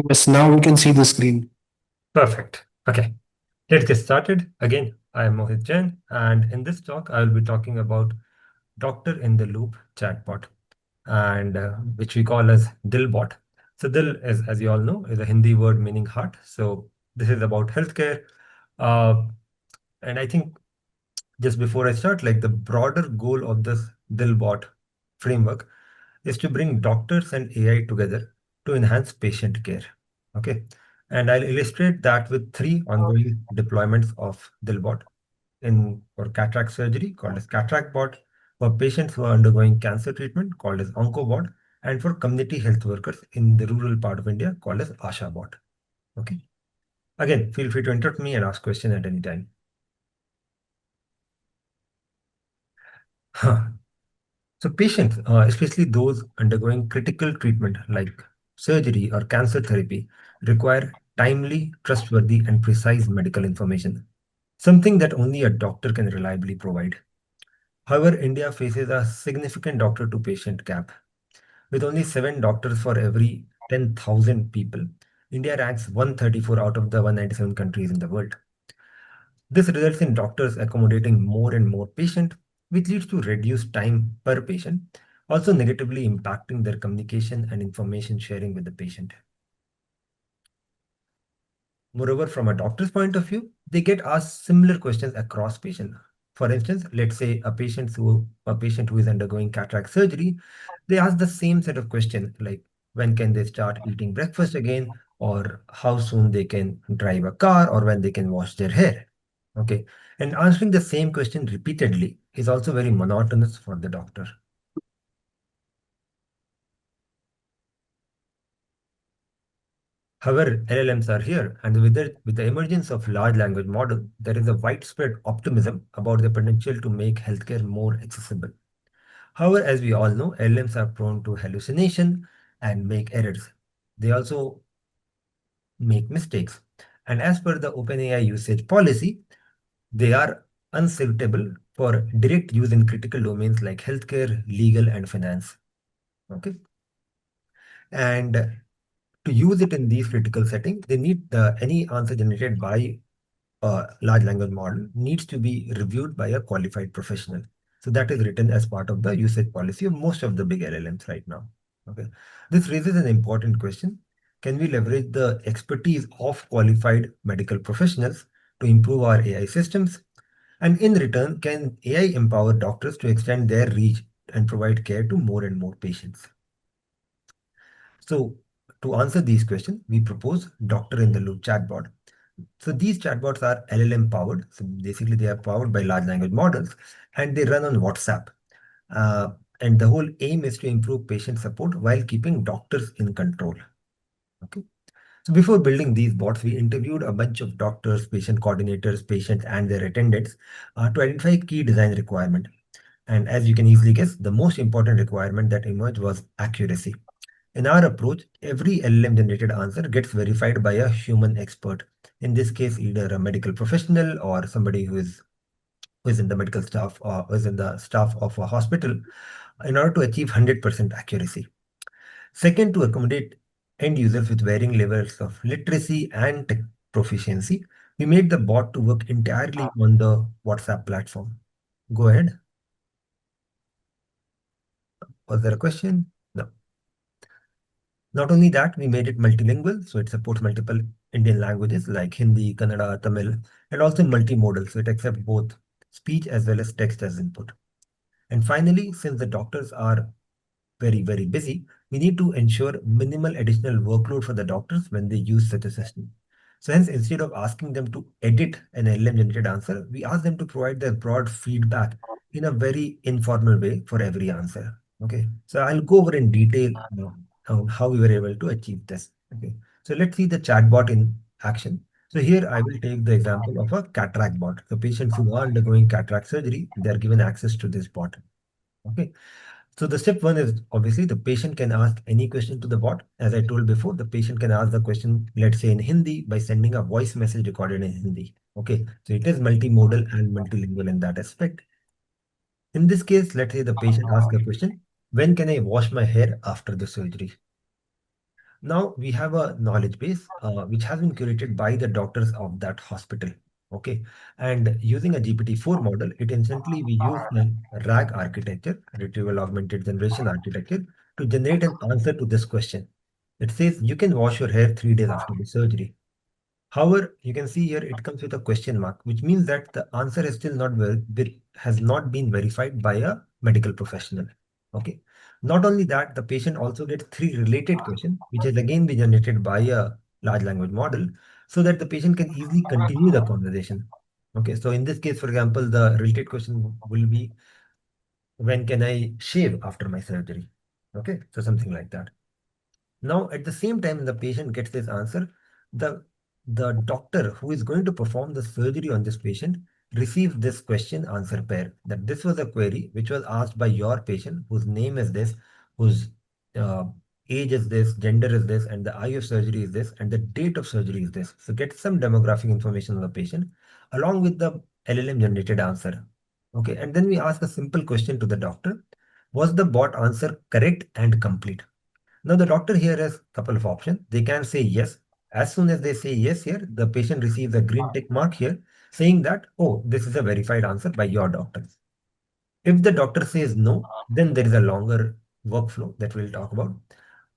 Yes, now we can see the screen. Perfect. Okay, let's get started. Again, I am Mohit Jain, and in this talk, I will be talking about Doctor in the Loop chatbot, and which we call as DILbot. So DIL is, as you all know, is a Hindi word meaning heart. So this is about healthcare, uh, and I think just before I start, like the broader goal of this DILbot framework is to bring doctors and AI together to enhance patient care. Okay. And I'll illustrate that with three ongoing deployments of DILbot in for cataract surgery called as cataract bot, for patients who are undergoing cancer treatment called as oncobot, and for community health workers in the rural part of India called as Asha bot. Okay. Again, feel free to interrupt me and ask question at any time. So patients, especially those undergoing critical treatment like surgery or cancer therapy, require timely, trustworthy, and precise medical information, something that only a doctor can reliably provide. However, India faces a significant doctor-to-patient gap. With only 7 doctors for every 10,000 people, India ranks 134 out of the 197 countries in the world. This results in doctors accommodating more and more patients, which leads to reduced time per patient, also negatively impacting their communication and information sharing with the patient. Moreover, from a doctor's point of view, they get asked similar questions across patients. For instance, let's say a patient who is undergoing cataract surgery, they ask the same set of questions like when can they start eating breakfast again, or how soon they can drive a car, or when they can wash their hair. Okay, and answering the same question repeatedly is also very monotonous for the doctor. However, LLMs are here, and with the emergence of large language model, there is a widespread optimism about the potential to make healthcare more accessible. However, as we all know, LLMs are prone to hallucination and make errors. They also make mistakes. And as per the OpenAI usage policy, they are unsuitable for direct use in critical domains like healthcare, legal, and finance. Okay. And to use it in these critical settings, they need any answer generated by large language model needs to be reviewed by a qualified professional. So that is written as part of the usage policy of most of the big LLMs right now. Okay, this raises an important question: can we leverage the expertise of qualified medical professionals to improve our AI systems? And in return, can AI empower doctors to extend their reach and provide care to more and more patients? So, to answer these questions, we propose Doctor in the Loop chatbot. So these chatbots are LLM powered. So basically, they are powered by large language models, and they run on WhatsApp. Uh, and the whole aim is to improve patient support while keeping doctors in control. Okay. So before building these bots, we interviewed a bunch of doctors, patient coordinators, patients, and their attendants to identify key design requirement. And as you can easily guess, the most important requirement that emerged was accuracy. In our approach, every LLM generated answer gets verified by a human expert. In this case, either a medical professional or somebody who is in the medical staff or who is in the staff of a hospital in order to achieve 100% accuracy. Second, to accommodate end users with varying levels of literacy and tech proficiency, we made the bot to work entirely on the WhatsApp platform. Go ahead. Was there a question? No. Not only that, we made it multilingual, so it supports multiple Indian languages like Hindi, Kannada, Tamil, and also multimodal, so it accepts both speech as well as text as input. And finally, since the doctors are very, very busy, we need to ensure minimal additional workload for the doctors when they use such a system. So hence, instead of asking them to edit an LM generated answer, we ask them to provide their broad feedback in a very informal way for every answer. Okay, so I'll go over in detail on how we were able to achieve this. Okay, so let's see the chatbot in action. So here I will take the example of a cataract bot. The patients who are undergoing cataract surgery, they are given access to this bot. Okay, so the step one is obviously the patient can ask any question to the bot. As I told before, the patient can ask the question, let's say in Hindi, by sending a voice message recorded in Hindi. Okay, so it is multimodal and multilingual in that aspect. In this case, let's say the patient asks a question, when can I wash my hair after the surgery? Now we have a knowledge base which has been curated by the doctors of that hospital. Okay, and using a GPT-4 model, it instantly we use the RAG architecture, retrieval augmented generation architecture, to generate an answer to this question. It says you can wash your hair 3 days after the surgery. However, you can see here it comes with a question mark, which means that the answer is still not has not been verified by a medical professional. Okay. Not only that, the patient also gets three related questions, which has again been generated by a large language model, so that the patient can easily continue the conversation. Okay. So in this case, for example, the related question will be, when can I shave after my surgery? Okay. So something like that. Now, at the same time, the patient gets this answer. The the doctor who is going to perform the surgery on this patient receives this question answer pair. That this was a query which was asked by your patient, whose name is this, whose uh, age is this, gender is this, and the eye of surgery is this, and the date of surgery is this. So get some demographic information on the patient along with the LLM generated answer. Okay, and then we ask a simple question to the doctor. Was the bot answer correct and complete? Now the doctor here has a couple of options. They can say yes. As soon as they say yes here, the patient receives a green tick mark here saying that, oh, this is a verified answer by your doctor. If the doctor says no, then there is a longer workflow that we'll talk about.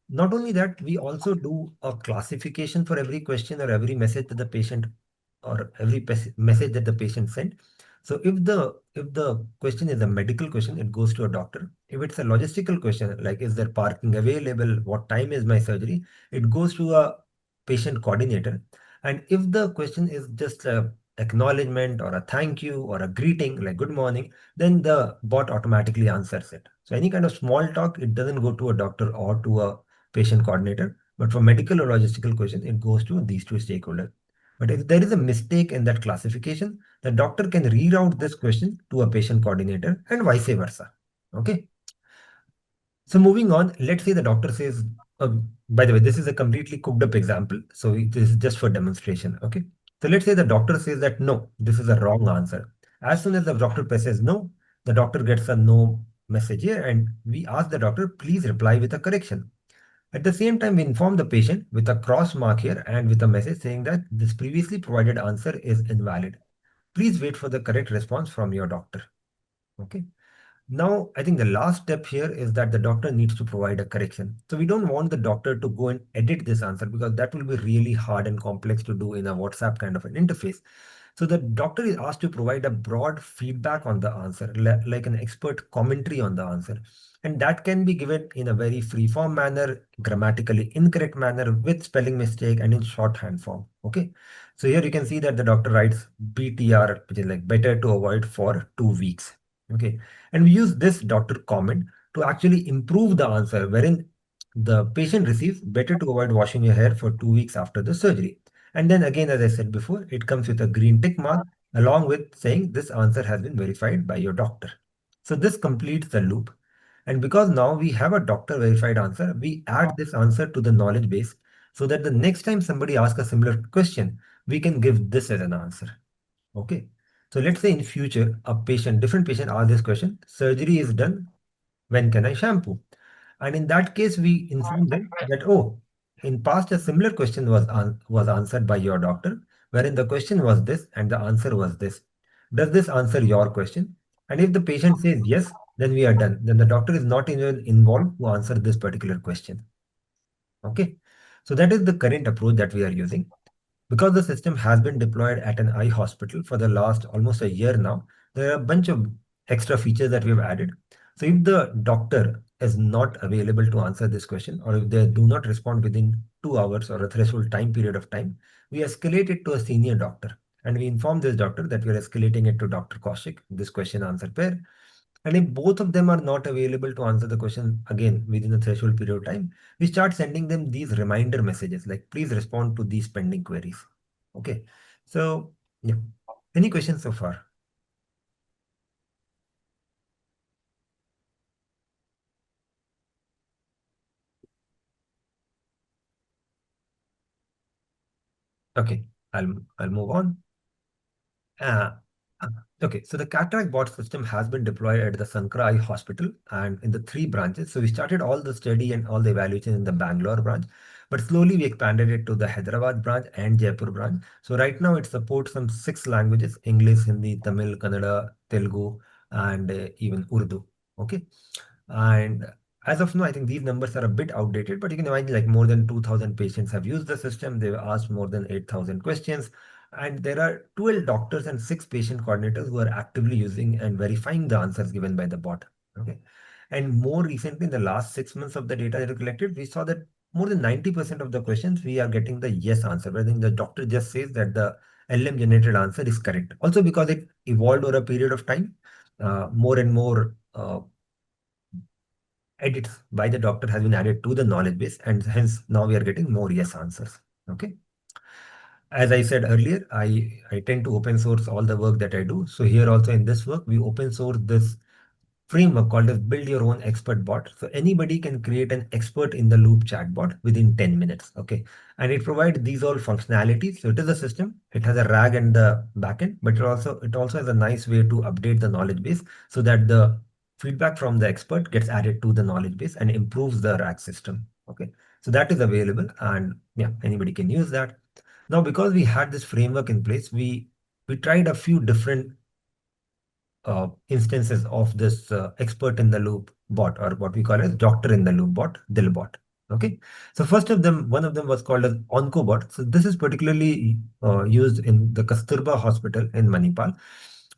Not only that, we also do a classification for every question or every message that the patient or every message that the patient sent. So if the question is a medical question, it goes to a doctor. If it's a logistical question, like is there parking available, what time is my surgery, it goes to a patient coordinator. And if the question is just a acknowledgement or a thank you or a greeting like good morning, then the bot automatically answers it. So any kind of small talk, it doesn't go to a doctor or to a patient coordinator. But for medical or logistical question, it goes to these two stakeholders. But if there is a mistake in that classification, the doctor can reroute this question to a patient coordinator and vice versa. Okay. So moving on, let's say the doctor says, by the way, this is a completely cooked up example. So this is just for demonstration. Okay. So let's say the doctor says that no, this is a wrong answer. As soon as the doctor presses no, the doctor gets a no message here and we ask the doctor, please reply with a correction. At the same time, we inform the patient with a cross mark here and with a message saying that this previously provided answer is invalid. Please wait for the correct response from your doctor. Okay. Now, I think the last step here is that the doctor needs to provide a correction. So we don't want the doctor to go and edit this answer because that will be really hard and complex to do in a WhatsApp kind of an interface. So the doctor is asked to provide a broad feedback on the answer, like an expert commentary on the answer. And that can be given in a very free form manner, grammatically incorrect manner, with spelling mistake and in shorthand form. Okay. So here you can see that the doctor writes BTR, which is like better to avoid for 2 weeks. Okay. And we use this doctor comment to actually improve the answer, wherein the patient receives better to avoid washing your hair for 2 weeks after the surgery. And then again, as I said before, it comes with a green tick mark along with saying this answer has been verified by your doctor. So this completes the loop. And because now we have a doctor verified answer, we add this answer to the knowledge base so that the next time somebody asks a similar question, we can give this as an answer. Okay. So let's say in future, different patient asks this question, surgery is done, when can I shampoo? And in that case, we inform them that, oh, in past, a similar question was answered by your doctor, wherein the question was this and the answer was this. Does this answer your question? And if the patient says yes, then we are done. Then the doctor is not even involved to answer this particular question. Okay. So that is the current approach that we are using. Because the system has been deployed at an eye hospital for the last almost a year now, there are a bunch of extra features that we've added. So if the doctor is not available to answer this question, or if they do not respond within 2 hours or a threshold time period of time, we escalate it to a senior doctor. And we inform this doctor that we are escalating it to Dr. Kaushik, this question answer pair. And if both of them are not available to answer the question again within a threshold period of time, we start sending them these reminder messages like, please respond to these pending queries. Okay. So, yeah. Any questions so far? Okay. I'll move on. Uh, okay, so the cataract bot system has been deployed at the Sankara Eye Hospital and in the three branches. So we started all the study and all the evaluation in the Bangalore branch, But slowly we expanded it to the Hyderabad branch and Jaipur branch. So right now it supports some 6 languages: English, Hindi, Tamil, Kannada, Telugu, and even Urdu. Okay. And as of now, I think these numbers are a bit outdated, but you can imagine like more than 2,000 patients have used the system. They've asked more than 8,000 questions. And there are 12 doctors and 6 patient coordinators who are actively using and verifying the answers given by the bot. Okay. And more recently, in the last 6 months of the data that we collected, we saw that more than 90% of the questions we are getting the yes answer. I think the doctor just says that the LM generated answer is correct. Also, because it evolved over a period of time, more and more edits by the doctor has been added to the knowledge base, and hence now we are getting more yes answers. Okay. As I said earlier, I tend to open source all the work that I do. So here also in this work, we open source this framework called as build your own expert bot. So anybody can create an expert in the loop chatbot within 10 minutes. Okay. And it provides these all functionalities. So it is a system. It has a RAG and the backend, but it also has a nice way to update the knowledge base so that the feedback from the expert gets added to the knowledge base and improves the RAG system. Okay. So that is available, and yeah, anybody can use that. Now, because we had this framework in place, we tried a few different instances of this expert in the loop bot, or what we call as doctor in the loop bot, DIL bot. Okay. So first of them, one of them was called as OncoBot. So this is particularly used in the Kasturba Hospital in Manipal,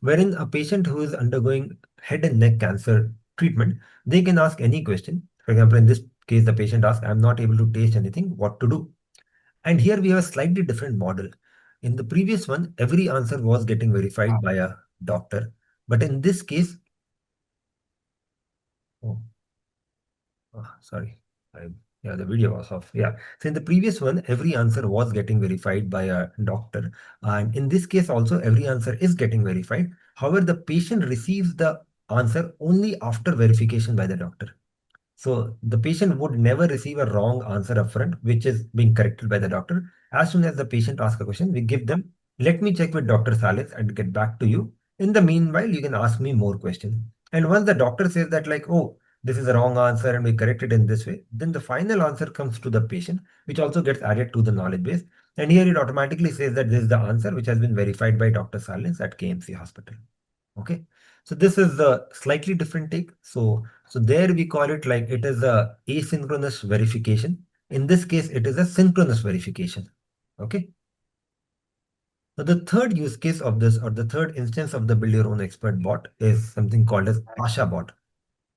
wherein a patient who is undergoing head and neck cancer treatment, they can ask any question. For example, in this case, the patient asked, "I'm not able to taste anything. What to do?" And here we have a slightly different model. In the previous one, every answer was getting verified by a doctor. But in this case, oh, sorry, I, yeah, the video was off. Yeah. So in the previous one, every answer was getting verified by a doctor. And in this case also, every answer is getting verified. However, the patient receives the answer only after verification by the doctor. So the patient would never receive a wrong answer upfront, which is being corrected by the doctor. As soon as the patient asks a question, we give them, "Let me check with Dr. Salis and get back to you. In the meanwhile, you can ask me more questions." And once the doctor says that, like, "Oh, this is a wrong answer and we correct it in this way," then the final answer comes to the patient, which also gets added to the knowledge base. And here it automatically says that this is the answer which has been verified by Dr. Salis at KMC Hospital. Okay. So this is a slightly different take. So there we call it like it is a asynchronous verification. In this case, it is a synchronous verification. Okay. Now the third use case of this, or the third instance of the build your own expert bot, is something called as Asha bot.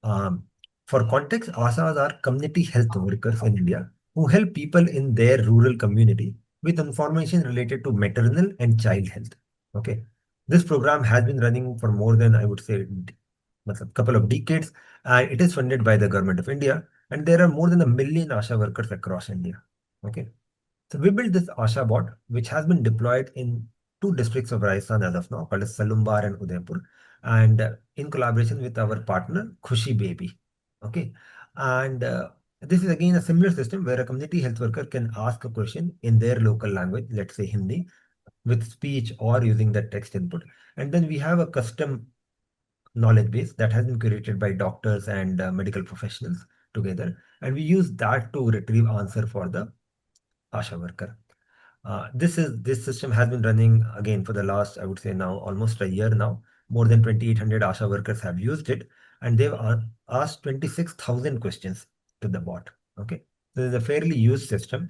Um, for context, ASHAs are community health workers in India who help people in their rural community with information related to maternal and child health. Okay. This program has been running for more than, I would say, a couple of decades, and it is funded by the government of India. And there are more than 1 million ASHA workers across India. Okay. So we built this Asha bot, which has been deployed in 2 districts of Rajasthan as of now, called as Salumbar and Udaipur, and in collaboration with our partner Khushi Baby. Okay, and this is again a similar system where a community health worker can ask a question in their local language, let's say Hindi, with speech or using the text input, and then we have a custom knowledge base that has been created by doctors and medical professionals together, and we use that to retrieve answer for the ASHA worker. This system has been running again for the last, I would say now almost a year now. More than 2,800 ASHA workers have used it, and they've asked 26,000 questions to the bot. Okay, so it's a fairly used system.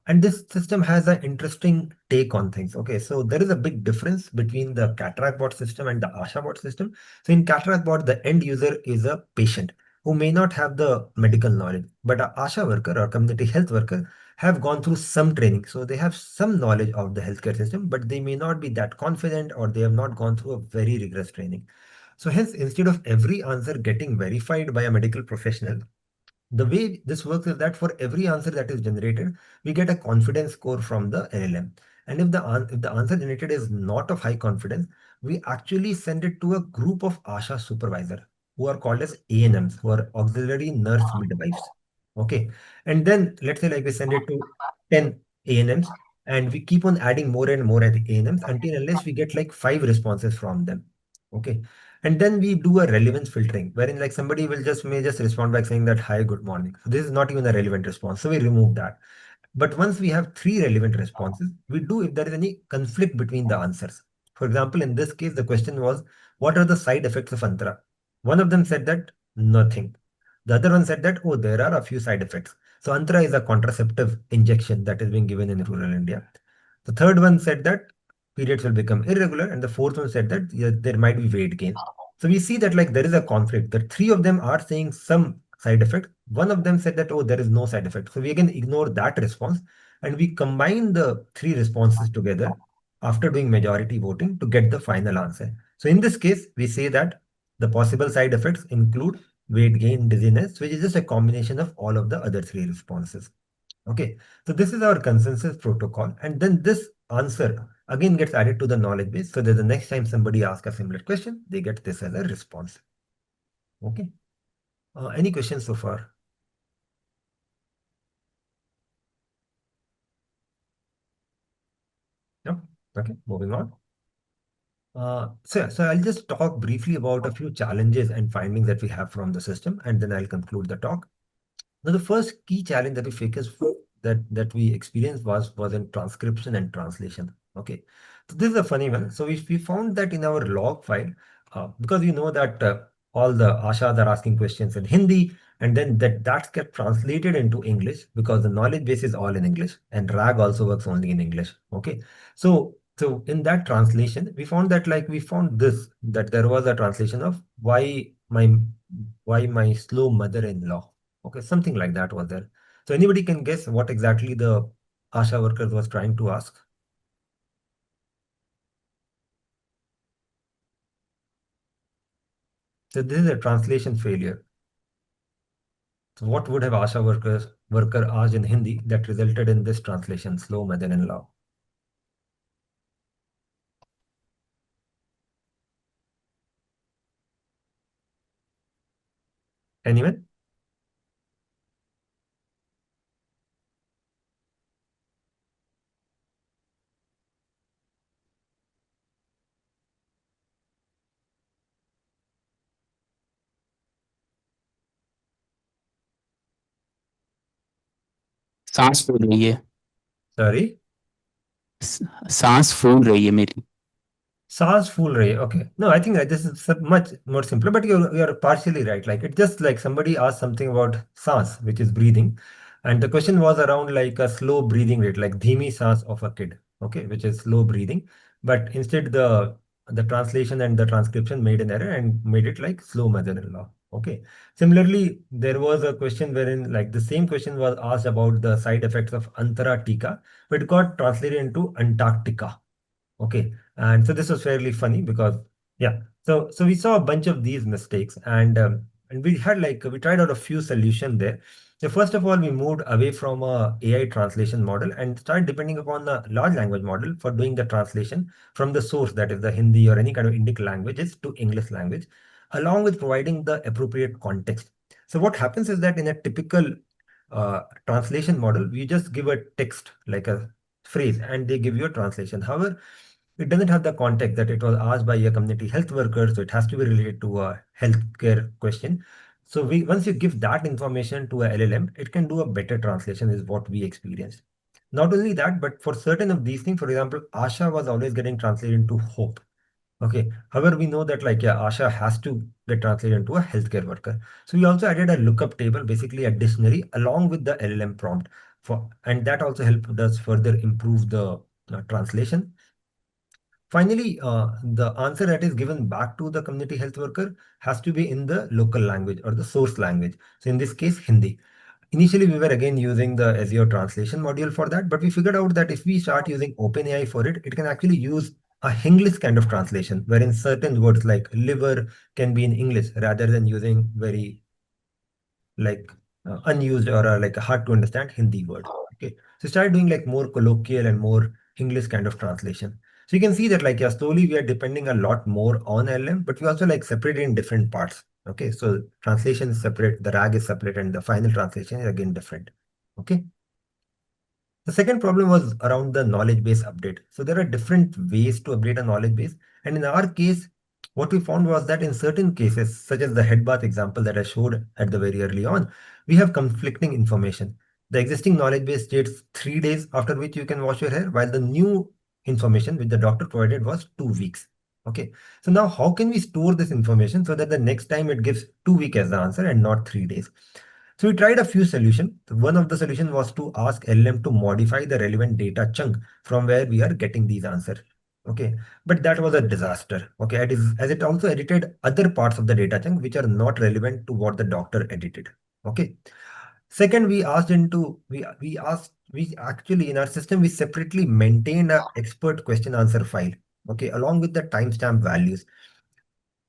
And this system has an interesting take on things. Okay, so there is a big difference between the cataract bot system and the Asha bot system. So in cataract bot, the end user is a patient who may not have the medical knowledge, but a Asha worker or community health worker have gone through some training. So they have some knowledge of the healthcare system, but they may not be that confident, or they have not gone through a very rigorous training. So hence, instead of every answer getting verified by a medical professional, the way this works is that for every answer that is generated, we get a confidence score from the LLM. And if the answer generated is not of high confidence, we actually send it to a group of ASHA supervisor who are called as ANMs, who are auxiliary nurse midwives. Okay. And then let's say like we send it to 10 ANMs, and we keep on adding more and more ANMs until unless we get like 5 responses from them. Okay. And then we do a relevance filtering, wherein like somebody will just may just respond by saying that hi, good morning. So this is not even a relevant response. So we remove that. But once we have three relevant responses, we do if there is any conflict between the answers. For example, in this case, the question was, what are the side effects of Antara? One of them said that nothing. The other one said that, oh, there are a few side effects. So Antara is a contraceptive injection that is being given in rural India. The third one said that periods will become irregular, and the fourth one said that yeah, there might be weight gain. So we see that like there is a conflict. The three of them are saying some side effect. One of them said that oh there is no side effect. So we again ignore that response and we combine the three responses together after doing majority voting to get the final answer. So in this case, we say that the possible side effects include weight gain, dizziness, which is just a combination of all of the other three responses. Okay, so this is our consensus protocol, and then this answer again gets added to the knowledge base so that the next time somebody asks a similar question, they get this as a response. Okay, any questions so far? No? Okay, moving on. So I'll just talk briefly about a few challenges and findings that we have from the system, and then I'll conclude the talk. Now, the first key challenge that we faced that we experienced was in transcription and translation. Okay, so this is a funny one. So we found that in our log file, because you know that all the ashas are asking questions in Hindi, and then that's get translated into English because the knowledge base is all in English, and RAG also works only in English. Okay, so in that translation, we found that like we found this that there was a translation of why my slow mother-in-law. Okay, something like that was there. So anybody can guess what exactly the ASHA workers was trying to ask. So this is a translation failure. So what would have ASHA worker asked in Hindi that resulted in this translation, slow mother-in-law? Anyone? सांस फूल रही है। Sorry. सांस फूल रही है मेरी। SaaS full ray. Okay. No, I think that this is much more simpler, but you're partially right. Like it's just like somebody asked something about SaaS, which is breathing. And the question was around like a slow breathing rate, like dhimi SaaS of a kid. Okay, which is slow breathing. But instead the translation and the transcription made an error and made it like slow mother-in-law. Okay. Similarly, there was a question wherein like the same question was asked about the side effects of Antara Tika, but it got translated into Antarctica. Okay, and so this was fairly funny because yeah, so we saw a bunch of these mistakes and we had like we tried out a few solutions there. So first of all, we moved away from a AI translation model and started depending upon the large language model for doing the translation from the source, that is the Hindi or any kind of Indic languages to English language, along with providing the appropriate context. So what happens is that in a typical translation model, we just give a text like a phrase and they give you a translation. However, it doesn't have the context that it was asked by a community health worker, so it has to be related to a healthcare question. So we once you give that information to a LLM, it can do a better translation, is what we experienced. Not only that, but for certain of these things, for example, Asha was always getting translated into hope. Okay. However, we know that like yeah, Asha has to get translated into a healthcare worker. So we also added a lookup table, basically a dictionary, along with the LLM prompt for, and that also helped us further improve the translation. Finally, the answer that is given back to the community health worker has to be in the local language or the source language. So in this case, Hindi. Initially, we were again using the Azure translation module for that, but we figured out that if we start using OpenAI for it, it can actually use a English kind of translation, wherein certain words like liver can be in English rather than using very like unused or like a hard to understand Hindi word. Okay, so start doing like more colloquial and more English kind of translation. So you can see that like yeah, slowly we are depending a lot more on LM, but we also like separate it in different parts. Okay, so translation is separate, the RAG is separate, and the final translation is again different. Okay. The second problem was around the knowledge base update. So there are different ways to update a knowledge base. And in our case, what we found was that in certain cases, such as the head bath example that I showed at the very early on, we have conflicting information. The existing knowledge base states 3 days after which you can wash your hair, while the new information which the doctor provided was 2 weeks. Okay. So now how can we store this information so that the next time it gives 2 weeks as the answer and not 3 days? So we tried a few solutions. One of the solutions was to ask LLM to modify the relevant data chunk from where we are getting these answers. Okay, but that was a disaster. Okay, as it also edited other parts of the data chunk which are not relevant to what the doctor edited. Okay. Second, we actually in our system we separately maintained a expert question answer file. Okay, along with the timestamp values,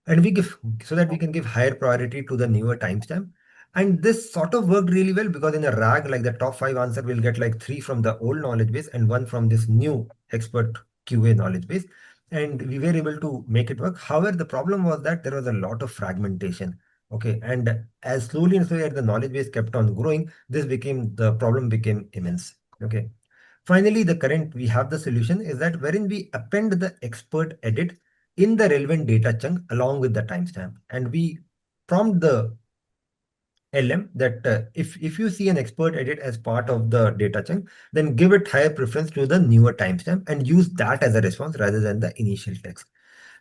and we give so that we can give higher priority to the newer timestamp. And this sort of worked really well because in a RAG, like the top 5 answer will get like 3 from the old knowledge base and 1 from this new expert QA knowledge base. And we were able to make it work. However, the problem was that there was a lot of fragmentation. Okay. And as slowly and slowly as the knowledge base kept on growing, the problem became immense. Okay. Finally, the current we have the solution is that wherein we append the expert edit in the relevant data chunk along with the timestamp. And we prompt the LM that if you see an expert edit as part of the data chunk, then give it higher preference to the newer timestamp and use that as a response rather than the initial text.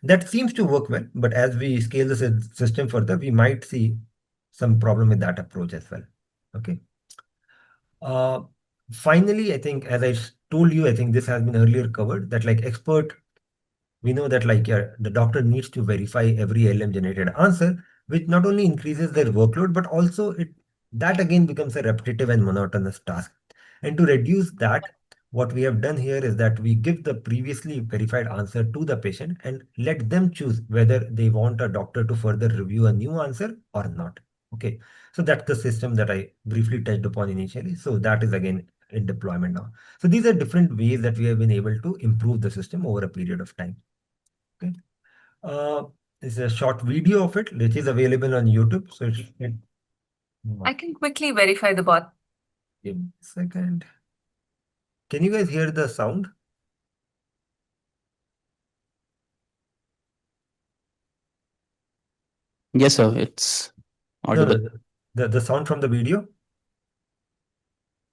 That seems to work well, but as we scale the system further, we might see some problem with that approach as well. Okay. Uh, Finally, I think as I told you, I think this has been earlier covered that like expert we know that like the doctor needs to verify every LM generated answer, which not only increases their workload, but also that again becomes a repetitive and monotonous task. And to reduce that, what we have done here is that we give the previously verified answer to the patient and let them choose whether they want a doctor to further review a new answer or not. Okay, so that's the system that I briefly touched upon initially. So that is again in deployment now. So these are different ways that we have been able to improve the system over a period of time. Okay. Uh, it's a short video of it, which is available on YouTube. So I can quickly verify the bot. give me a second. Can you guys hear the sound? Yes, sir. It's No, audible. no, the sound from the video.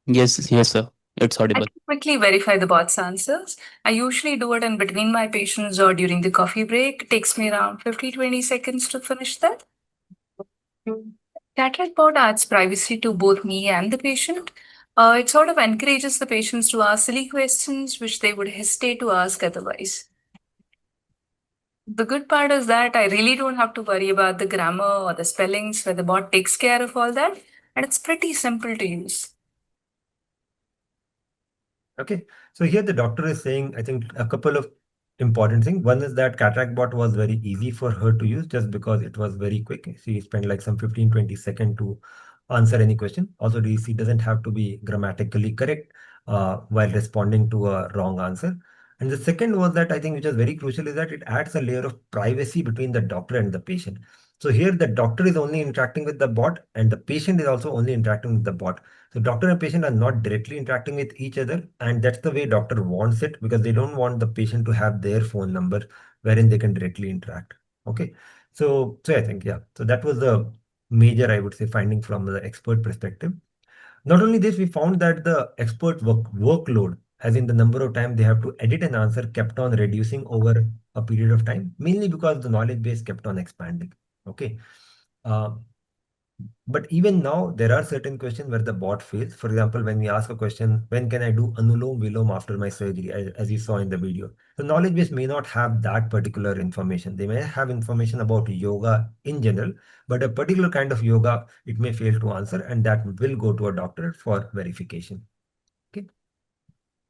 Yes, yes, sir. It's I audible. can quickly verify the bot's answers. I usually do it in between my patients or during the coffee break. It takes me around 50-20 seconds to finish that. Cataract bot adds privacy to both me and the patient. It sort of encourages the patients to ask silly questions which they would hesitate to ask otherwise. The good part is that I really don't have to worry about the grammar or the spellings, where the bot takes care of all that, and it's pretty simple to use. Okay. So here the doctor is saying, I think a couple of important things. One is that cataract bot was very easy for her to use just because it was very quick. She spent like some 15-20 seconds to answer any question. Also, she doesn't have to be grammatically correct while responding to a wrong answer. And the second was that I think which is very crucial is that it adds a layer of privacy between the doctor and the patient. So here the doctor is only interacting with the bot and the patient is also only interacting with the bot. So doctor and patient are not directly interacting with each other, and that's the way doctor wants it because they don't want the patient to have their phone number wherein they can directly interact. Okay. So I think, yeah. So that was the major, I would say, finding from the expert perspective. Not only this, we found that the expert workload, as in the number of time they have to edit an answer, kept on reducing over a period of time, mainly because the knowledge base kept on expanding. Okay. Uh, but even now, there are certain questions where the bot fails. For example, when we ask a question, when can I do Anulom Vilom after my surgery, as you saw in the video? The knowledge base may not have that particular information. They may have information about yoga in general, but a particular kind of yoga, it may fail to answer, and that will go to a doctor for verification. Okay.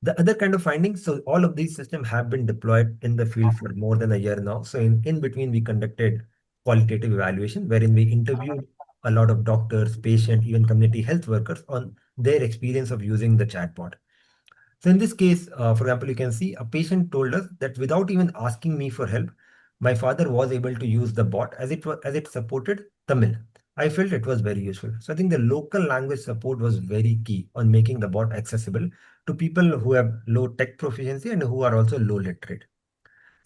The other kind of findings, so all of these systems have been deployed in the field for more than a year now. So in between, we conducted qualitative evaluation wherein we interviewed a lot of doctors, patients, even community health workers on their experience of using the chatbot. So in this case, for example, you can see a patient told us that without even asking me for help, my father was able to use the bot as it supported Tamil. I felt it was very useful. So I think the local language support was very key on making the bot accessible to people who have low tech proficiency and who are also low literate.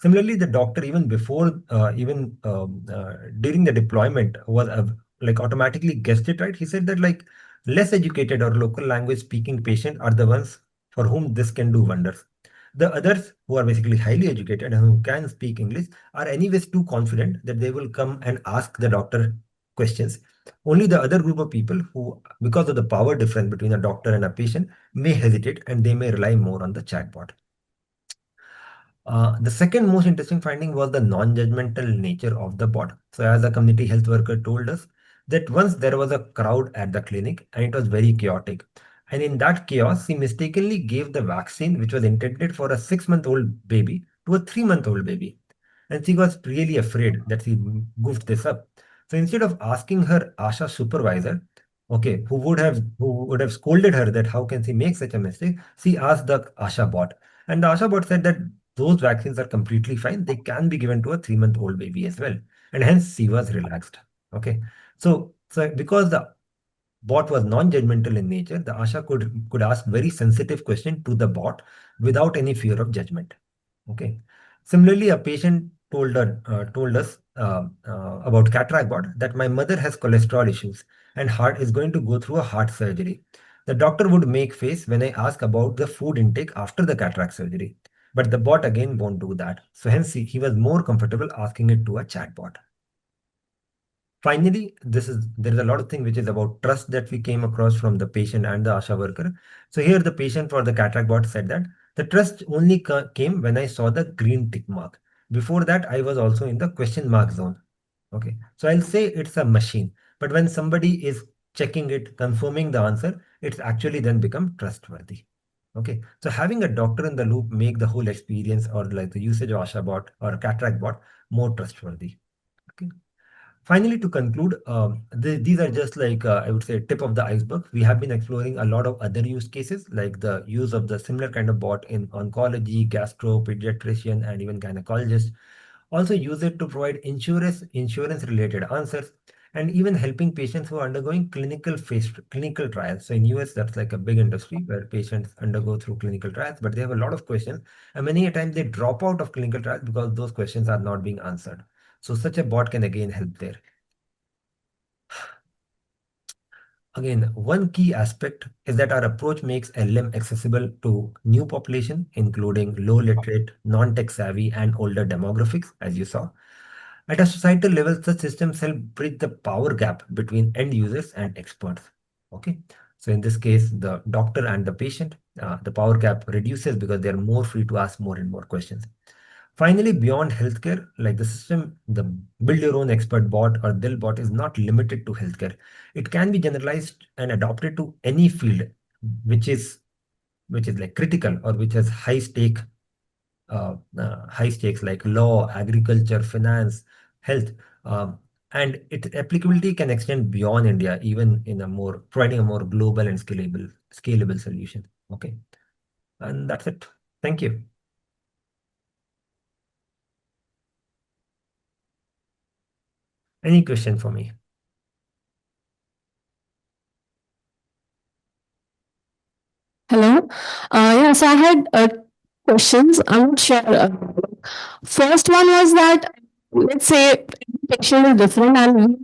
Similarly, the doctor, even before, during the deployment, was like automatically guessed it right. He said that like less educated or local language speaking patient are the ones for whom this can do wonders. The others who are basically highly educated and who can speak English are anyways too confident that they will come and ask the doctor questions. Only the other group of people who, because of the power difference between a doctor and a patient, may hesitate and they may rely more on the chatbot. The second most interesting finding was the non-judgmental nature of the bot. So as a community health worker told us that once there was a crowd at the clinic and it was very chaotic. And in that chaos, he mistakenly gave the vaccine, which was intended for a 6-month-old baby, to a 3-month-old baby. And she was really afraid that she goofed this up. So instead of asking her ASHA supervisor, okay, who would have scolded her that how can she make such a mistake, she asked the ASHA bot. And the ASHA bot said that those vaccines are completely fine. They can be given to a 3-month-old baby as well. And hence she was relaxed. Okay. So because the bot was non-judgmental in nature, the ASHA could ask very sensitive question to the bot without any fear of judgment. Okay. Similarly, a patient told us about cataract bot that my mother has cholesterol issues and heart is going to go through a heart surgery. The doctor would make face when I ask about the food intake after the cataract surgery. But the bot again won't do that. So hence he was more comfortable asking it to a chatbot. Finally, there is a lot of thing which is about trust that we came across from the patient and the ASHA worker. So here the patient for the cataract bot said that the trust only came when I saw the green tick mark. Before that, I was also in the question mark zone. Okay, so I'll say it's a machine, but when somebody is checking it, confirming the answer, it's actually then become trustworthy. Okay, so having a doctor in the loop make the whole experience or like the usage of ASHA bot or cataract bot more trustworthy. Okay. Finally, to conclude, these are just like, I would say, tip of the iceberg. We have been exploring a lot of other use cases, like the use of the similar kind of bot in oncology, gastro, pediatrician, and even gynecologists. Also use it to provide insurance related answers, and even helping patients who are undergoing clinical trials. So in US, that's like a big industry where patients undergo through clinical trials, but they have a lot of questions, and many a time they drop out of clinical trials because those questions are not being answered. So such a bot can again help there. Again, one key aspect is that our approach makes LM accessible to new population, including low literate, non-tech savvy, and older demographics, as you saw. At a societal level, such systems help bridge the power gap between end users and experts. Okay, so in this case, the doctor and the patient, the power gap reduces because they're more free to ask more and more questions. Finally, beyond healthcare, like the system, the build your own expert bot or DIL bot is not limited to healthcare. It can be generalized and adopted to any field which is like critical or which has high stakes like law, agriculture, finance, health. And its applicability can extend beyond India, even in providing a more global and scalable solution. Okay. And that's it. Thank you. Any question for me? Hello. Yeah, so I had questions. I'm not sure. First one was that, let's say, the patient is different and we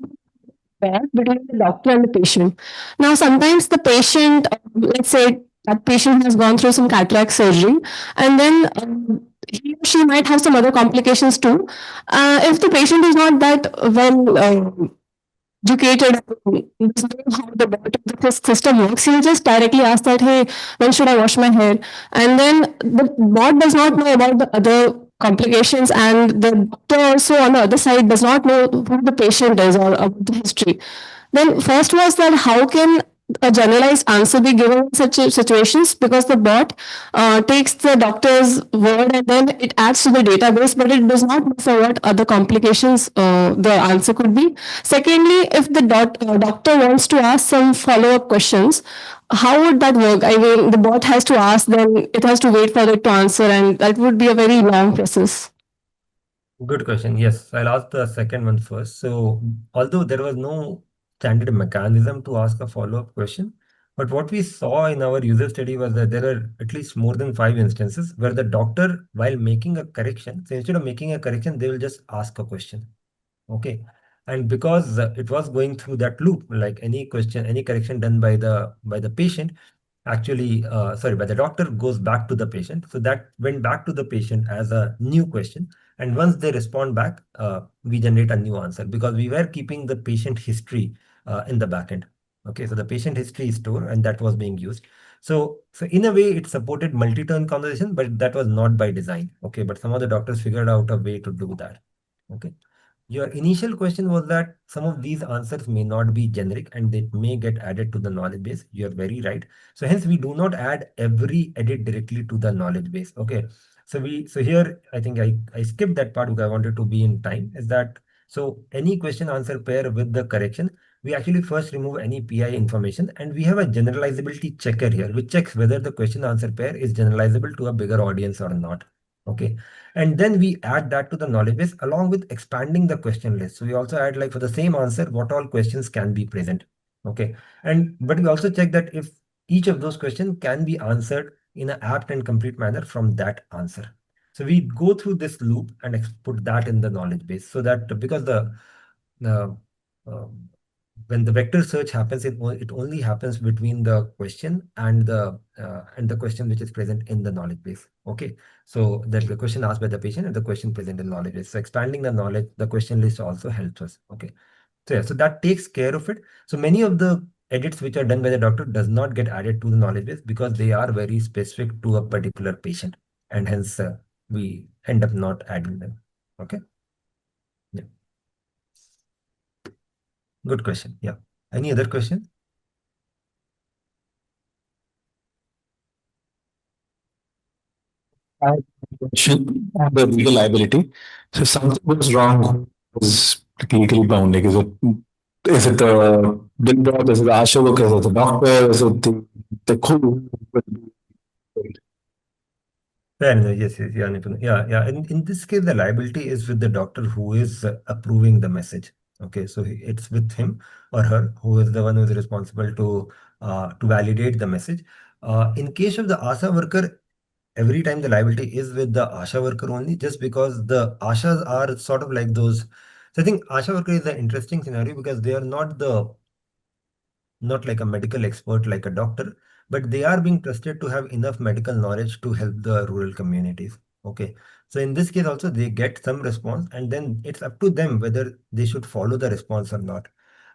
compare between the doctor and the patient. Now, sometimes the patient, let's say, that patient has gone through some cataract surgery, and then he or she might have some other complications too. If the patient is not that well educated, doesn't know how the system works, he'll just directly ask that, hey, when should I wash my hair? And then the bot does not know about the other complications, and the doctor also on the other side does not know who the patient is or about the history. Then first was that how can a generalized answer be given in such situations, because the bot takes the doctor's word and then it adds to the database, but it does not know for what other complications the answer could be. Secondly, if the doctor wants to ask some follow-up questions, how would that work? I mean, the bot has to ask, then it has to wait for it to answer, and that would be a very long process. Good question. Yes, I'll ask the second one first. So, although there was no standard mechanism to ask a follow-up question, But what we saw in our user study was that there are at least more than 5 instances where the doctor, while making a correction, so instead of making a correction, they will just ask a question. Okay. And because it was going through that loop, like any question, any correction done by the patient, actually, sorry, by the doctor goes back to the patient. So that went back to the patient as a new question. And once they respond back, we generate a new answer because we were keeping the patient history in the backend. Okay, so the patient history is stored and that was being used. So in a way, it supported multi-turn conversation, but that was not by design. Okay, but some of the doctors figured out a way to do that. Okay. Your initial question was that some of these answers may not be generic and they may get added to the knowledge base. You're very right. So hence we do not add every edit directly to the knowledge base. Okay. So here I think I skipped that part because I wanted to be in time. Is that so any question answer pair with the correction, we actually first remove any PI information and we have a generalizability checker here, which checks whether the question answer pair is generalizable to a bigger audience or not. Okay. And then we add that to the knowledge base along with expanding the question list. So we also add like for the same answer, what all questions can be present. Okay. But we also check that if each of those questions can be answered in an apt and complete manner from that answer. So we go through this loop and put that in the knowledge base so that because the when the vector search happens, it only happens between the question and the question which is present in the knowledge base. Okay. So that the question asked by the patient and the question present in knowledge base. So expanding the knowledge, the question list also helps us. Okay. So yeah, so that takes care of it. So many of the edits which are done by the doctor does not get added to the knowledge base because they are very specific to a particular patient, and hence we end up not adding them. Okay. Yeah. Good question. Yeah. Any other question? I have a question on the legal liability. So if something goes wrong, who is legally bound? Like, is it the builder, is it the ASHA worker, is it the doctor, is it the crew? Fair enough. Yes, yes, yeah, Nipun. Yeah. In this case, the liability is with the doctor who is approving the message. Okay, so it's with him or her who is the one who is responsible to validate the message. In case of the ASHA worker, every time the liability is with the ASHA worker only, just because the ASHAs are sort of like those. So I think ASHA worker is an interesting scenario because they are not like a medical expert like a doctor, but they are being trusted to have enough medical knowledge to help the rural communities. Okay. So in this case also they get some response and then it's up to them whether they should follow the response or not.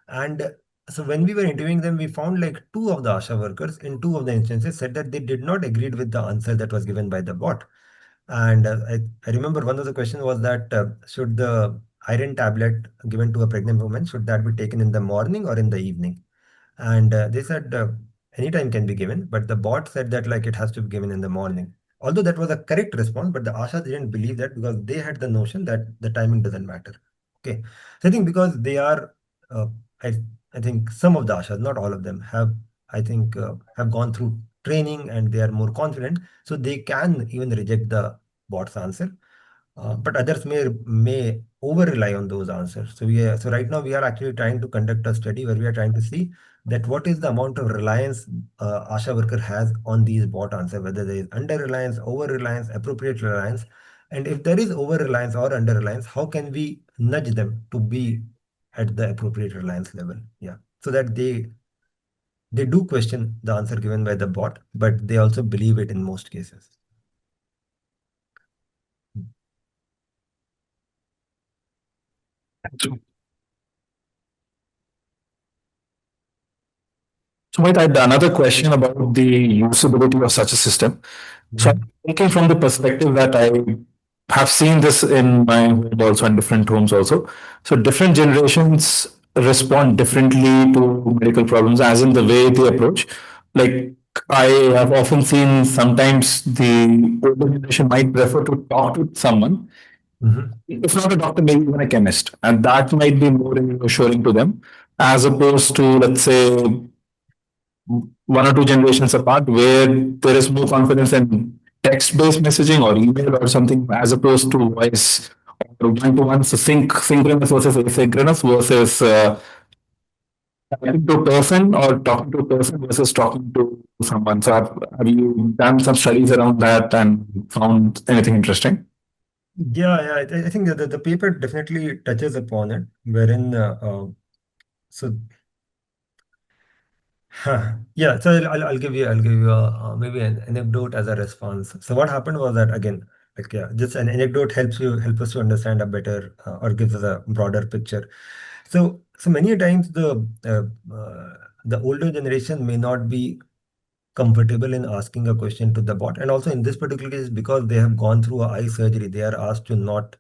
And so when we were interviewing them, we found like two of the ASHA workers in two of the instances said that they did not agree with the answer that was given by the bot. And I remember one of the questions was that should the iron tablet given to a pregnant woman, should that be taken in the morning or in the evening? And they said anytime can be given, but the bot said that like it has to be given in the morning. Although that was a correct response, but the ASHA didn't believe that because they had the notion that the timing doesn't matter. Okay, so I think because they are, uh, I I think some of the ASHAs, not all of them, have gone through training and they are more confident, so they can even reject the bot's answer. But others may over rely on those answers. So right now we are actually trying to conduct a study where we are trying to see that what is the amount of reliance ASHA worker has on these bot answer, whether there is under reliance, over reliance, appropriate reliance, and if there is over reliance or under reliance, how can we nudge them to be at the appropriate reliance level? Yeah, so that they do question the answer given by the bot, but they also believe it in most cases. So, Mohit, I had another question about the usability of such a system. So I'm thinking from the perspective that I have seen this in my home also and different homes also. So different generations respond differently to medical problems, as in the way they approach. Like I have often seen sometimes the older generation might prefer to talk to someone, Mhm. if not a doctor, maybe even a chemist, and that might be more reassuring to them, as opposed to, let's say, one or two generations apart, where there is more confidence in text-based messaging or email or something as opposed to voice or one-to-one. So synchronous versus asynchronous versus talking to a person or talking to a person versus talking to someone. So have you done some studies around that and found anything interesting? Yeah, I think that the paper definitely touches upon it, wherein so yeah, so I'll give you maybe an anecdote as a response. So what happened was that again, like yeah, just an anecdote help us to understand a better or gives us a broader picture. So many times the older generation may not be comfortable in asking a question to the bot, and also in this particular case because they have gone through a eye surgery, they are asked to not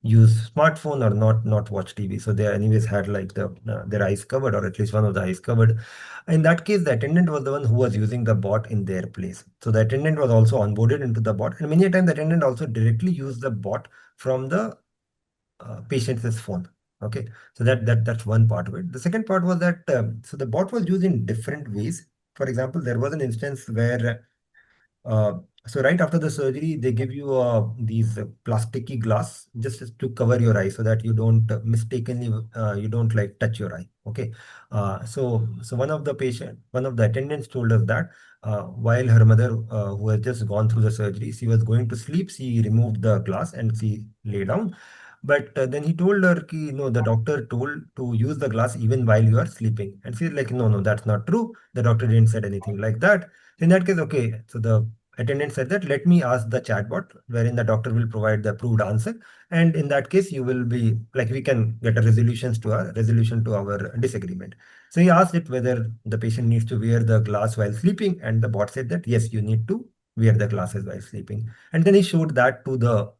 use smartphone or not watch TV. So they anyways had like their eyes covered, or at least one of the eyes covered. In that case, the attendant was the one who was using the bot in their place. So the attendant was also onboarded into the bot, and many a time the attendant also directly used the bot from the patient's phone. Okay, so that's one part of it. The second part was that so the bot was used in different ways. For example, there was an instance where uh, so right after the surgery, they give you these plasticky glass just to cover your eye so that you don't mistakenly you don't like touch your eye. Okay. So one of the attendants told us that while her mother, who had just gone through the surgery, she was going to sleep, she removed the glass and she lay down. But then he told her, ki, no, the doctor told to use the glass even while you are sleeping. And she's like, no, that's not true. The doctor didn't said anything like that. In that case, okay, so the attendant said that let me ask the chatbot, wherein the doctor will provide the approved answer, and in that case, you will be like we can get a resolution to our disagreement. So he asked it whether the patient needs to wear the glass while sleeping, and the bot said that yes, you need to wear the glasses while sleeping. And then he showed that to the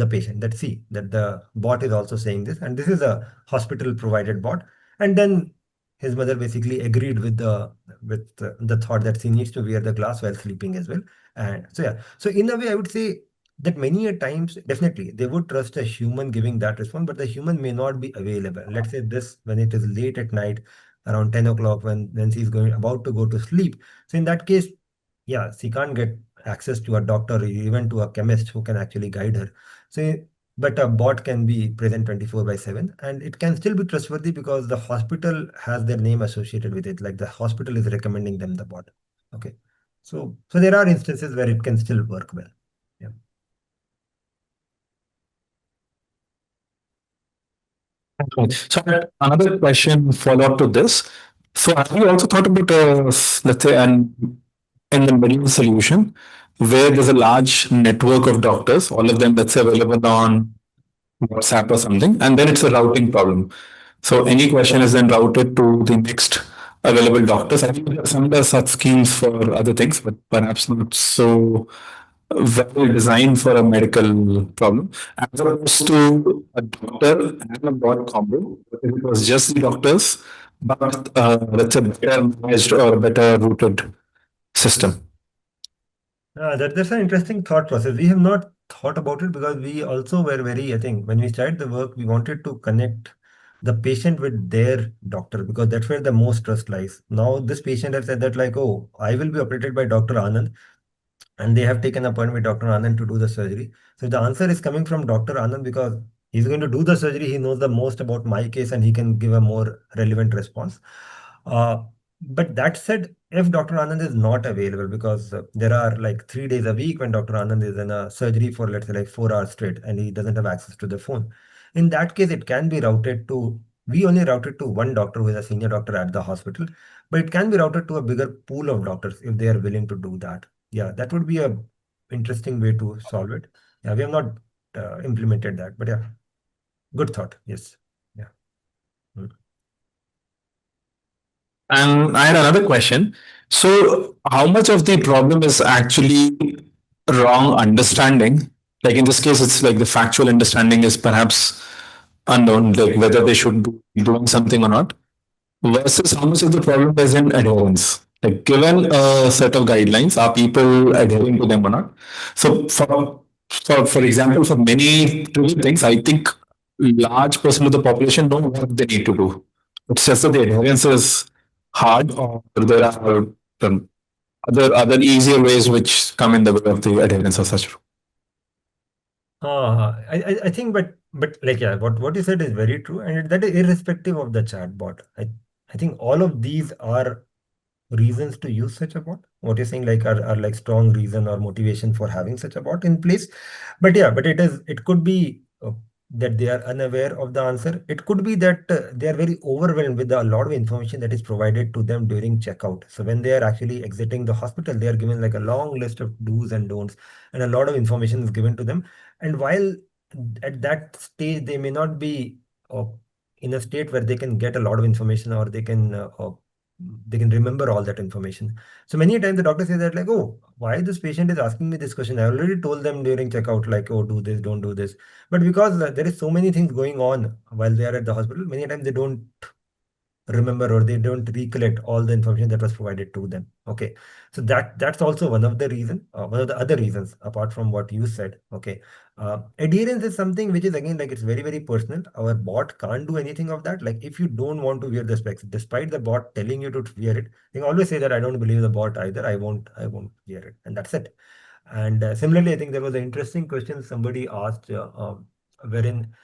patient that see that the bot is also saying this, and this is a hospital provided bot. And then his mother basically agreed with the thought that she needs to wear the glass while sleeping as well. And so yeah, so in a way, I would say that many a times, definitely they would trust a human giving that response, but the human may not be available. Let's say this when it is late at night, around 10 o'clock, when she's going about to go to sleep. So in that case, yeah, she can't get access to a doctor or even to a chemist who can actually guide her. So but a bot can be present 24 by 7, and it can still be trustworthy because the hospital has their name associated with it, like the hospital is recommending them the bot. Okay. So there are instances where it can still work well. Yeah. Okay. So another question follow up to this. So have you also thought about let's say an in the middle solution where there's a large network of doctors, all of them let's say available on WhatsApp or something, and then it's a routing problem. So any question is then routed to the next available doctors. I think there are some such schemes for other things, but perhaps not so well designed for a medical problem, as opposed to a doctor and a bot combo. If it was just the doctors, but let's say better managed or better routed system. That's an interesting thought process. We have not thought about it because we also were very, I think, when we started the work, we wanted to connect the patient with their doctor because that's where the most trust lies. Now, this patient has said that, like, oh, I will be operated by Dr. Anand, and they have taken appointment with Dr. Anand to do the surgery. So the answer is coming from Dr. Anand because he's going to do the surgery. He knows the most about my case and he can give a more relevant response. Uh, but that said, if Dr. Anand is not available, because there are like 3 days a week when Dr. Anand is in a surgery for let's say like 4 hours straight and he doesn't have access to the phone. In that case, it can be routed to, we only routed to one doctor who is a senior doctor at the hospital, but it can be routed to a bigger pool of doctors if they are willing to do that. Yeah, that would be a interesting way to solve it. Yeah, we have not implemented that, but yeah, good thought. Yes. Yeah. Mm. And I had another question. So, how much of the problem is actually wrong understanding? Like in this case, it's like the factual understanding is perhaps unknown, like whether they should be doing something or not, versus how much of the problem is in adherence. Like given a set of guidelines, are people adhering to them or not? So for example, for many trivial things, I think large percent of the population know what they need to do. It's just that the adherence is hard, or there are other easier ways which come in the way of the adherence of such. I think, but like yeah, what you said is very true, and that is irrespective of the chatbot. I think all of these are reasons to use such a bot. What you're saying like are like strong reason or motivation for having such a bot in place. But yeah, but it could be that they are unaware of the answer. It could be that they are very overwhelmed with a lot of information that is provided to them during checkout. So when they are actually exiting the hospital, they are given like a long list of do's and don'ts, and a lot of information is given to them. And while at that stage they may not be uh, in a state where they can get a lot of information, or they can remember all that information. So many a times the doctor says that like, oh, why this patient is asking me this question? I already told them during checkout like, oh, do this, don't do this. But because there is so many things going on while they are at the hospital, many times they don't remember, or they don't recollect all the information that was provided to them. Okay, so that's also one of the reason, one of the other reasons apart from what you said. Okay, adherence is something which is again like it's very personal. Our bot can't do anything of that. Like if you don't want to wear the specs, despite the bot telling you to wear it, you can always say that I don't believe the bot either. I won't wear it, and that's it. And similarly, I think there was an interesting question somebody asked, wherein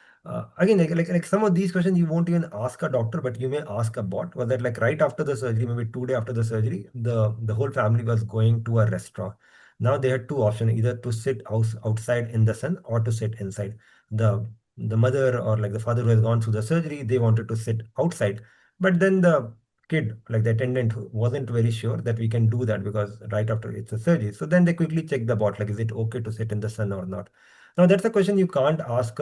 again, like some of these questions you won't even ask a doctor, but you may ask a bot. Was that like right after the surgery, maybe 2 days after the surgery, the whole family was going to a restaurant. Now they had two options: either to sit outside in the sun or to sit inside. The mother or like the father who has gone through the surgery, they wanted to sit outside, but then the kid, like the attendant, wasn't very sure that we can do that because right after it's a surgery. So then they quickly check the bot, like, is it okay to sit in the sun or not? Now that's a question you can't ask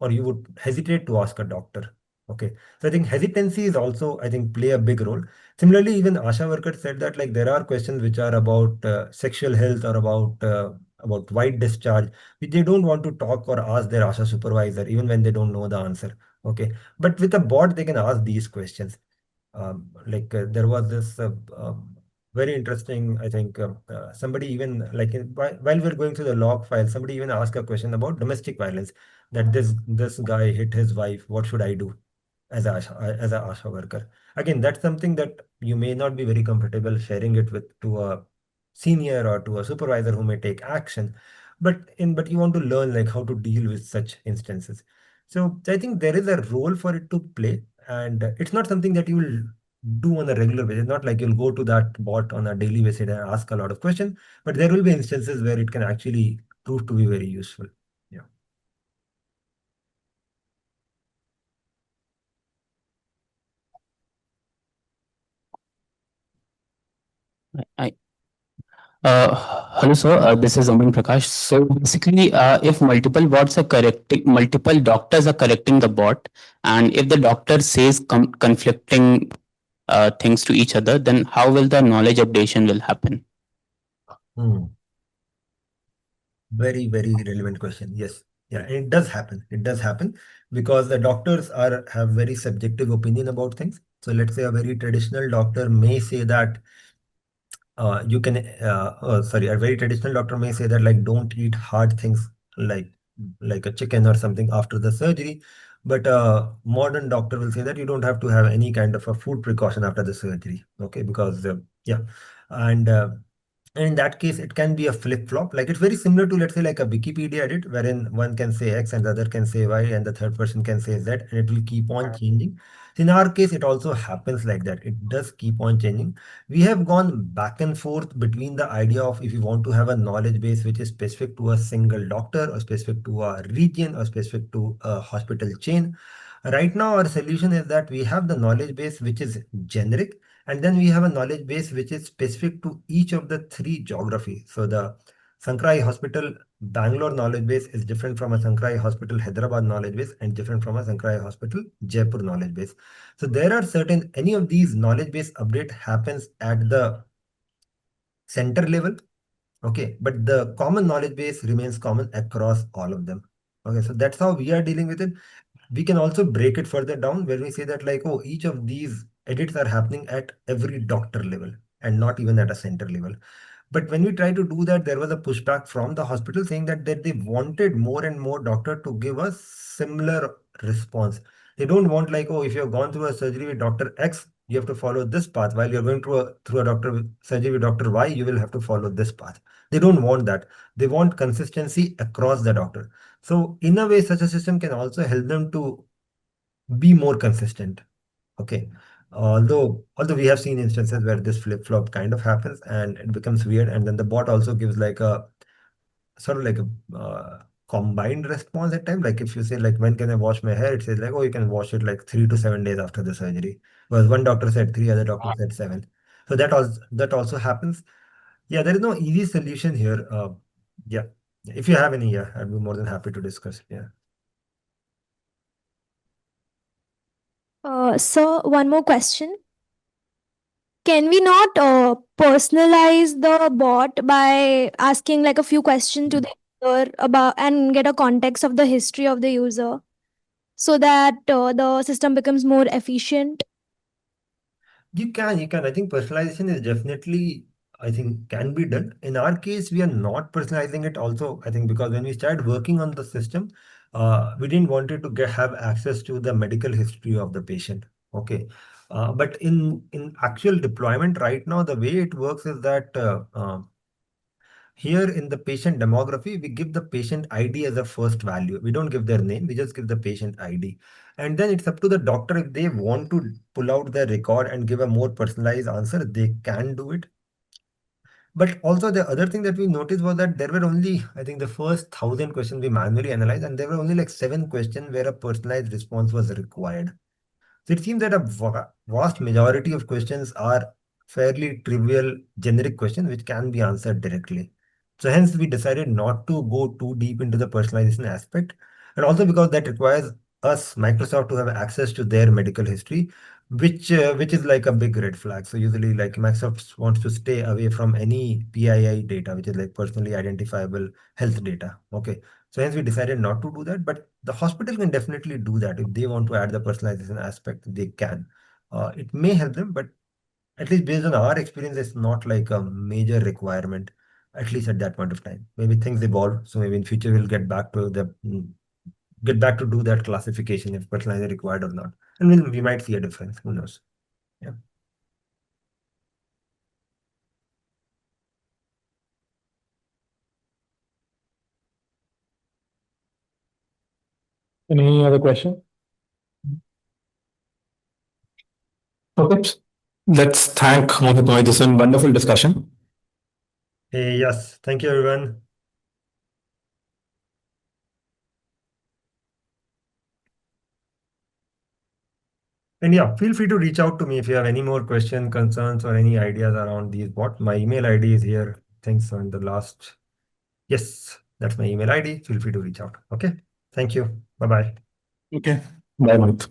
or you would hesitate to ask a doctor. Okay. So I think hesitancy is also, I think, play a big role. Similarly, even Asha workers said that like there are questions which are about sexual health or about white discharge, which they don't want to talk or ask their Asha supervisor, even when they don't know the answer. Okay. But with a bot, they can ask these questions. There was this very interesting, I think, somebody even like while we're going through the log file, somebody even asked a question about domestic violence, that this guy hit his wife, what should I do as a ASHA worker? Again, that's something that you may not be very comfortable sharing it with to a senior or to a supervisor who may take action, but you want to learn like how to deal with such instances. So I think there is a role for it to play, and it's not something that you will do on a regular basis. Not like you'll go to that bot on a daily basis and ask a lot of questions, but there will be instances where it can actually prove to be very useful. Yeah. I Hello, sir. This is Amin Prakash. So basically, if multiple doctors are correcting the bot, and if the doctor says conflicting things to each other, then how will the knowledge updation will happen? Hmm. Very relevant question. Yes. Yeah, it does happen. It does happen because the doctors have very subjective opinion about things. So let's say a very traditional doctor may say that a very traditional doctor may say that like don't eat hard things like a chicken or something after the surgery, but a modern doctor will say that you don't have to have any kind of a food precaution after the surgery. Okay, because yeah, and in that case, it can be a flip-flop. Like it's very similar to, let's say, like a Wikipedia edit, wherein one can say X and the other can say Y and the third person can say Z, and it will keep on changing. So in our case, it also happens like that. It does keep on changing. We have gone back and forth between the idea of if you want to have a knowledge base which is specific to a single doctor or specific to a region or specific to a hospital chain. Right now, our solution is that we have the knowledge base which is generic, and then we have a knowledge base which is specific to each of the three geographies. So the Sankrai Hospital Bangalore knowledge base is different from a Sankrai Hospital Hyderabad knowledge base and different from a Sankrai Hospital Jaipur knowledge base. So there are certain, any of these knowledge base update happens at the center level. Okay, but the common knowledge base remains common across all of them. Okay, so that's how we are dealing with it. We can also break it further down where we say that like, oh, each of these edits are happening at every doctor level and not even at a center level. But when we try to do that, there was a pushback from the hospital saying that they wanted more and more doctor to give a similar response. They don't want like, oh, if you have gone through a surgery with Dr. X, you have to follow this path. While you're going through a surgery with Dr. Y, you will have to follow this path. They don't want that. They want consistency across the doctor. So in a way, such a system can also help them to be more consistent. Okay. Although we have seen instances where this flip-flop kind of happens and it becomes weird, and then the bot also gives like a sort of like a combined response at time. Like if you say like when can I wash my hair, it says like, oh, you can wash it like 3 to 7 days after the surgery. Whereas one doctor said three, other doctor said seven. So that also happens. Yeah, there is no easy solution here. Yeah. If you have any, yeah, I'd be more than happy to discuss. Yeah. So one more question. Can we not personalize the bot by asking like a few questions to the user about and get a context of the history of the user so that the system becomes more efficient? You can. I think personalization is definitely, I think, can be done. In our case, we are not personalizing it also, I think, because when we started working on the system, we didn't want it to have access to the medical history of the patient. Okay. But in actual deployment right now, the way it works is that here in the patient demography, we give the patient ID as a first value. We don't give their name, we just give the patient ID. And then it's up to the doctor if they want to pull out their record and give a more personalized answer, they can do it. But also the other thing that we noticed was that there were only, I think the first 1,000 questions we manually analyzed, and there were only like 7 questions where a personalized response was required. So it seems that a vast majority of questions are fairly trivial, generic questions which can be answered directly. So hence we decided not to go too deep into the personalization aspect, and also because that requires us, Microsoft, to have access to their medical history, which is like a big red flag. So usually, like Microsoft wants to stay away from any PII data, which is like personally identifiable health data. Okay, so hence we decided not to do that, but the hospital can definitely do that. If they want to add the personalization aspect, they can. It may help them, but at least based on our experience, it's not like a major requirement, at least at that point of time. Maybe things evolve, so maybe in future we'll get back to do that classification if personalization required or not, and we might see a difference. Who knows? Yeah. Any other question? Okay. Let's thank Mohit. This is a wonderful discussion. Hey, yes. Thank you, everyone. And yeah, feel free to reach out to me if you have any more questions, concerns, or any ideas around these bots. My email ID is here. Thanks on the last. Yes, that's my email ID. Feel free to reach out. Okay. Thank you. Bye bye. Okay. Bye, Mohit.